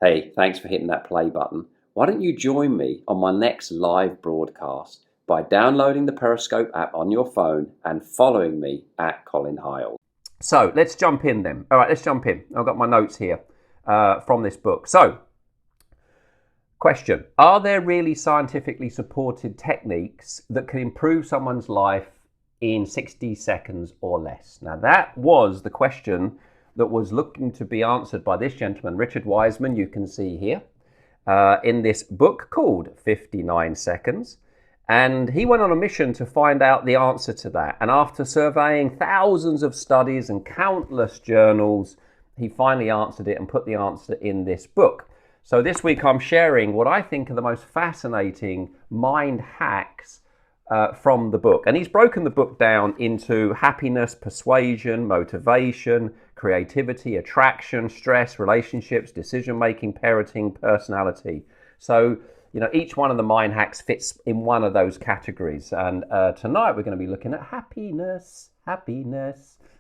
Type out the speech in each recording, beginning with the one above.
Hey, thanks for hitting that play button. Why don't you join me on my next live broadcast by downloading the Periscope app on your phone and following me at Colin Hiles. So let's jump in then. All right, let's jump in. I've got my notes here from this book. So, question: are there really scientifically supported techniques that can improve someone's life in 60 seconds or less? Now, that was the question that was looking to be answered by this gentleman, Richard Wiseman, you can see here, in this book called 59 Seconds. And he went on a mission to find out the answer to that. And after surveying thousands of studies and countless journals, he finally answered it and put the answer in this book. So this week I'm sharing what I think are the most fascinating mind hacks from the book. And he's broken the book down into happiness, persuasion, motivation, creativity, attraction, stress, relationships, decision-making, parenting, personality. So, each one of the mind hacks fits in one of those categories. And tonight we're going to be looking at happiness,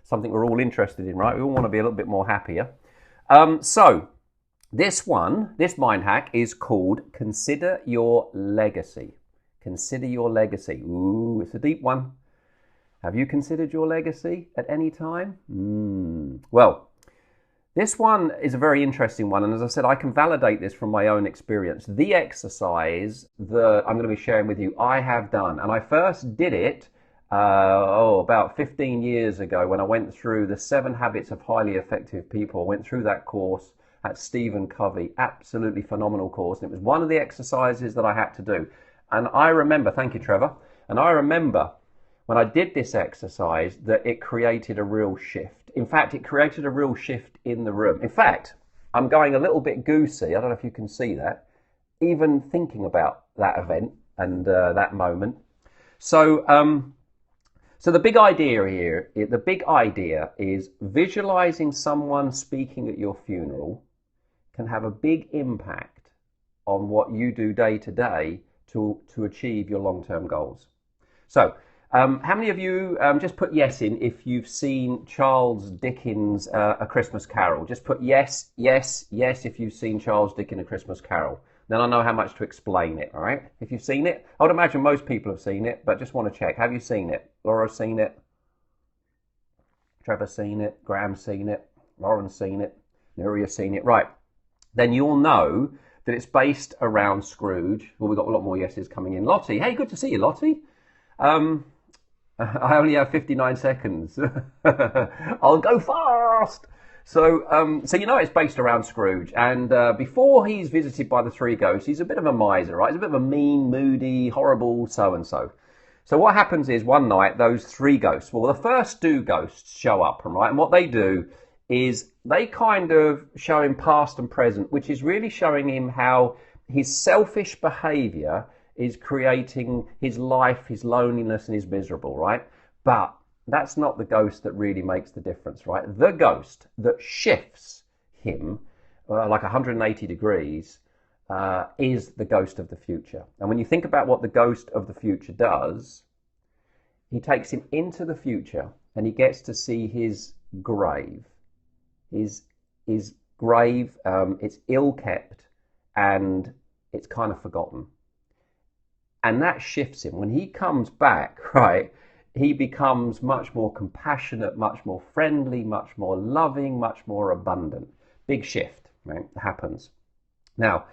something we're all interested in, right? We all want to be a little bit more happier. So this mind hack is called Consider Your Legacy. Consider your legacy. Ooh, it's a deep one. Have you considered your legacy at any time? Well, this one is a very interesting one. And as I said, I can validate this from my own experience. The exercise that I'm going to be sharing with you, I have done. And I first did it about 15 years ago when I went through the 7 Habits of Highly Effective People. I went through that course at Stephen Covey. Absolutely phenomenal course. And it was one of the exercises that I had to do. And I remember, thank you, Trevor, and I remember when I did this exercise that it created a real shift. In fact, it created a real shift in the room. In fact, I'm going a little bit goosey. I don't know if you can see that, even thinking about that event and that moment. So the big idea is visualizing someone speaking at your funeral can have a big impact on what you do day to day to achieve your long-term goals. So, how many of you, just put yes in if you've seen Charles Dickens' A Christmas Carol. Just put yes if you've seen Charles Dickens' A Christmas Carol. Then I know how much to explain it, all right? If you've seen it, I would imagine most people have seen it, but just want to check. Have you seen it? Laura's seen it? Trevor's seen it? Graham's seen it? Lauren's seen it? Nuria's seen it? Right. Then you'll know that it's based around Scrooge. Well, we've got a lot more yeses coming in. Lottie, hey, good to see you, Lottie. I only have 59 seconds. I'll go fast. So it's based around Scrooge. And before he's visited by the 3 ghosts, he's a bit of a miser, right? He's a bit of a mean, moody, horrible so-and-so. So what happens is one night, those 3 ghosts, well, the first 2 ghosts show up, right? And what they do is they kind of show him past and present, which is really showing him how his selfish behavior is creating his life, his loneliness, and his miserable, right? But that's not the ghost that really makes the difference, right? The ghost that shifts him like 180 degrees is the ghost of the future. And when you think about what the ghost of the future does, he takes him into the future and he gets to see his grave. His grave, it's ill kept and it's kind of forgotten. And that shifts him. When he comes back, right, he becomes much more compassionate, much more friendly, much more loving, much more abundant. Big shift, right, happens. Now,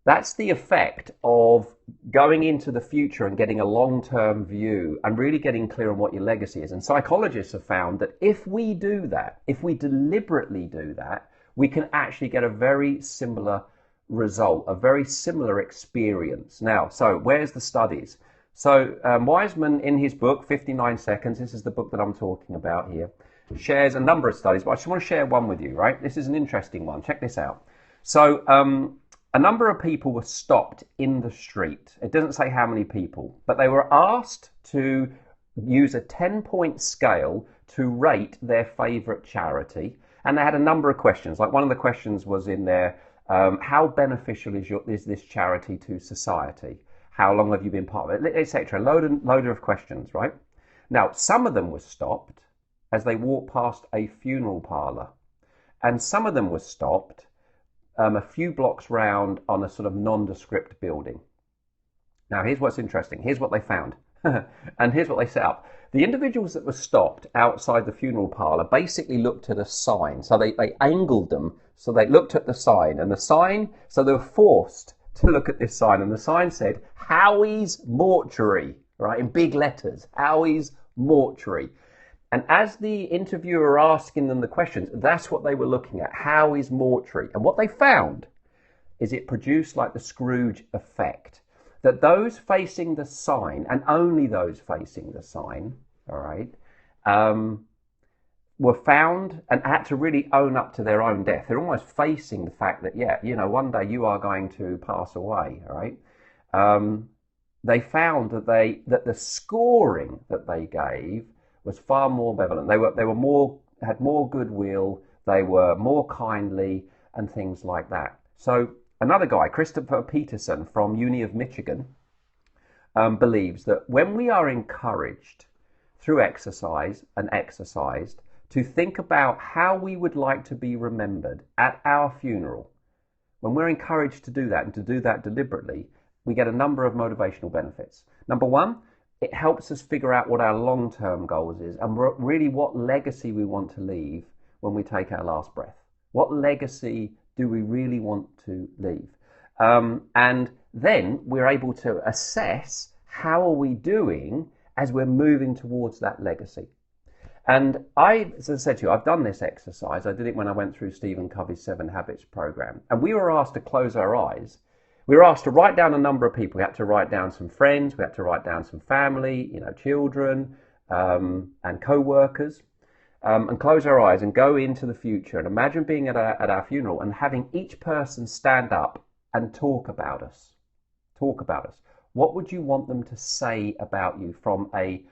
that's the effect of going into the future and getting a long-term view and really getting clear on what your legacy is. And psychologists have found that if we do that, if we deliberately do that, we can actually get a very similar result, a very similar experience. Now, so where's the studies? So Wiseman, in his book, 59 Seconds, this is the book that I'm talking about here, shares a number of studies, but I just want to share one with you, right? This is an interesting one. Check this out. So a number of people were stopped in the street. It doesn't say how many people, but they were asked to use a 10-point scale to rate their favorite charity. And they had a number of questions. Like one of the questions was in there, how beneficial is this charity to society? How long have you been part of it, etc. Load of questions, right? Now, some of them were stopped as they walked past a funeral parlour, and some of them were stopped a few blocks round on a sort of nondescript building. Now, here's what's interesting. Here's what they found. And here's what they set up. The individuals that were stopped outside the funeral parlour basically looked at a sign. So they angled them. So they looked at the sign. And the sign, so they were forced to look at this sign. And the sign said, Howie's Mortuary, right, in big letters. Howie's Mortuary. And as the interviewer were asking them the questions, that's what they were looking at, Howie's Mortuary. And what they found is it produced like the Scrooge effect. That those facing the sign, and only those facing the sign, all right, were found and had to really own up to their own death. They're almost facing the fact that, yeah, you know, one day you are going to pass away, all right? They found that the scoring that they gave was far more benevolent. They had more goodwill, they were more kindly, and things like that. So another guy, Christopher Peterson from Uni of Michigan, believes that when we are encouraged through exercise and exercised to think about how we would like to be remembered at our funeral, when we're encouraged to do that and to do that deliberately, we get a number of motivational benefits. Number one, it helps us figure out what our long-term goals is and really what legacy we want to leave when we take our last breath. What legacy do we really want to leave? And then we're able to assess how are we doing as we're moving towards that legacy. And as I said to you, I've done this exercise. I did it when I went through Stephen Covey's 7 Habits program. And we were asked to close our eyes. We were asked to write down a number of people. We had to write down some friends. We had to write down some family, you know, children, and co-workers. And close our eyes and go into the future and imagine being at our funeral and having each person stand up and talk about us. Talk about us. What would you want them to say about you from a,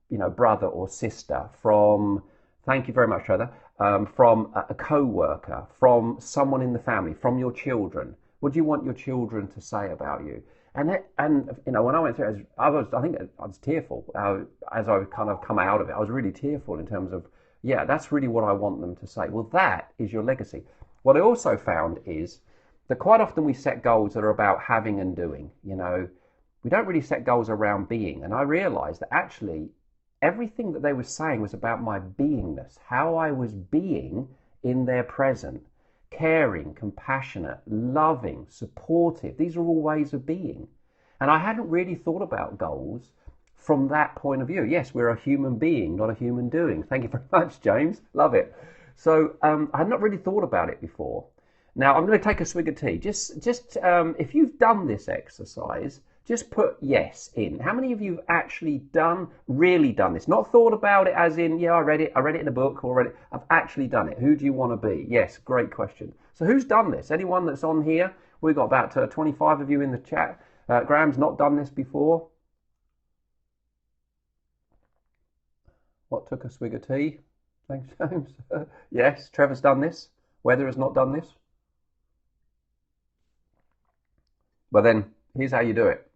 you know, brother or sister, from, thank you very much, Heather, from a co-worker, from someone in the family, from your children? What do you want your children to say about you? And you know, when I went through it, I think I was tearful as I kind of come out of it. I was really tearful in terms of, yeah, that's really what I want them to say. Well, that is your legacy. What I also found is that quite often we set goals that are about having and doing. You know, we don't really set goals around being. And I realized that actually everything that they were saying was about my beingness, how I was being in their present, caring, compassionate, loving, supportive. These are all ways of being. And I hadn't really thought about goals from that point of view. Yes, we're a human being, not a human doing. Thank you very much, James. Love it. So I had not really thought about it before. Now I'm going to take a swig of tea. Just if you've done this exercise, just put yes in. How many of you have actually really done this? Not thought about it as in, yeah, I read it in a book already. I've actually done it. Who do you want to be? Yes, great question. So who's done this? Anyone that's on here? We've got about 25 of you in the chat. Graham's not done this before. What took a swig of tea? Thanks, James. Yes, Trevor's done this. Weather has not done this. Well then, here's how you do it.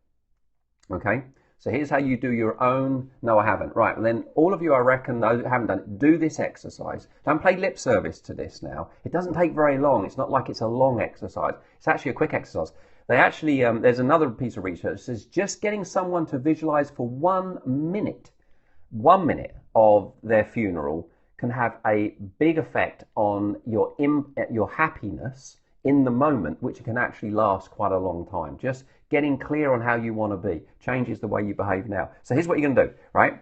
Okay, so here's how you do your own. No, I haven't. Right, and then all of you, I reckon, those that haven't done it, do this exercise. Don't play lip service to this now. It doesn't take very long. It's not like it's a long exercise. It's actually a quick exercise. They actually, there's another piece of research that says just getting someone to visualize for 1 minute of their funeral can have a big effect on your happiness in the moment, which can actually last quite a long time. Just getting clear on how you want to be changes the way you behave now. So here's what you're going to do, right?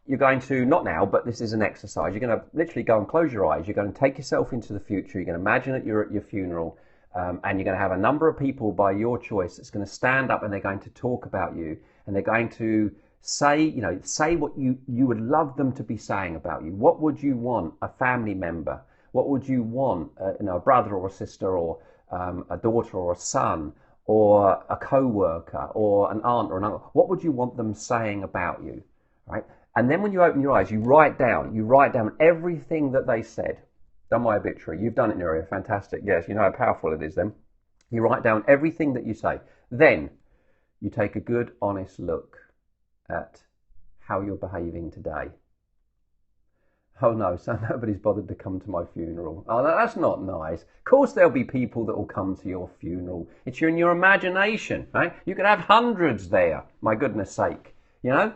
You're going to, not now, but this is an exercise. You're going to literally go and close your eyes. You're going to take yourself into the future. You're going to imagine that you're at your funeral, and you're going to have a number of people by your choice that's going to stand up and they're going to talk about you, and they're going to say what you would love them to be saying about you. What would you want a family member? What would you want, a brother or a sister, or a daughter or a son, or a co-worker, or an aunt or an uncle? What would you want them saying about you, right? And then when you open your eyes, you write down everything that they said. Done my obituary. You've done it, Nuria. Fantastic. Yes, you know how powerful it is then. You write down everything that you say. Then you take a good, honest look at how you're behaving today. Oh no, so nobody's bothered to come to my funeral. Oh, that's not nice. Of course there'll be people that will come to your funeral. It's in your imagination, right? You could have hundreds there, my goodness sake. You know?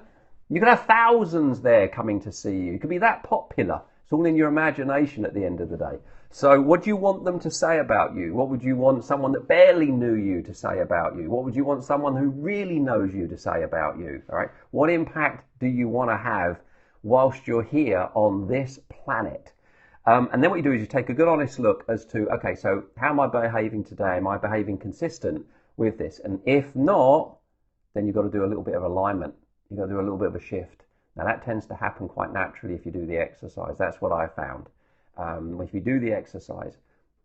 You could have thousands there coming to see you. You could be that popular. It's all in your imagination at the end of the day. So what do you want them to say about you? What would you want someone that barely knew you to say about you? What would you want someone who really knows you to say about you? All right? What impact do you want to have whilst you're here on this planet? And then what you do is you take a good honest look as to, okay, so how am I behaving today? Am I behaving consistent with this? And if not, then you've got to do a little bit of alignment. You've got to do a little bit of a shift. Now that tends to happen quite naturally if you do the exercise. That's what I found. If you do the exercise,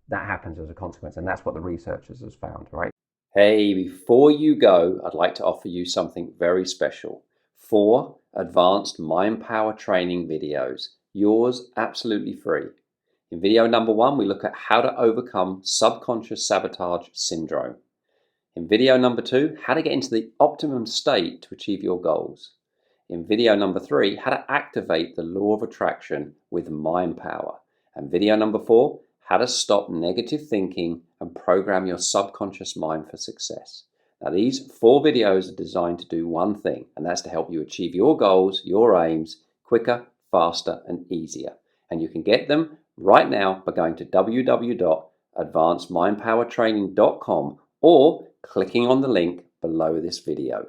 that happens as a consequence. And that's what the researchers have found, right? Hey, before you go, I'd like to offer you something very special. 4 advanced mind power training videos, yours absolutely free. In video number 1, we look at how to overcome subconscious sabotage syndrome. In video number 2, how to get into the optimum state to achieve your goals. In video number 3, how to activate the law of attraction with mind power. And video number 4, how to stop negative thinking and program your subconscious mind for success. Now, these 4 videos are designed to do one thing, and that's to help you achieve your goals, your aims, quicker, faster, and easier. And you can get them right now by going to www.advancedmindpowertraining.com or clicking on the link below this video.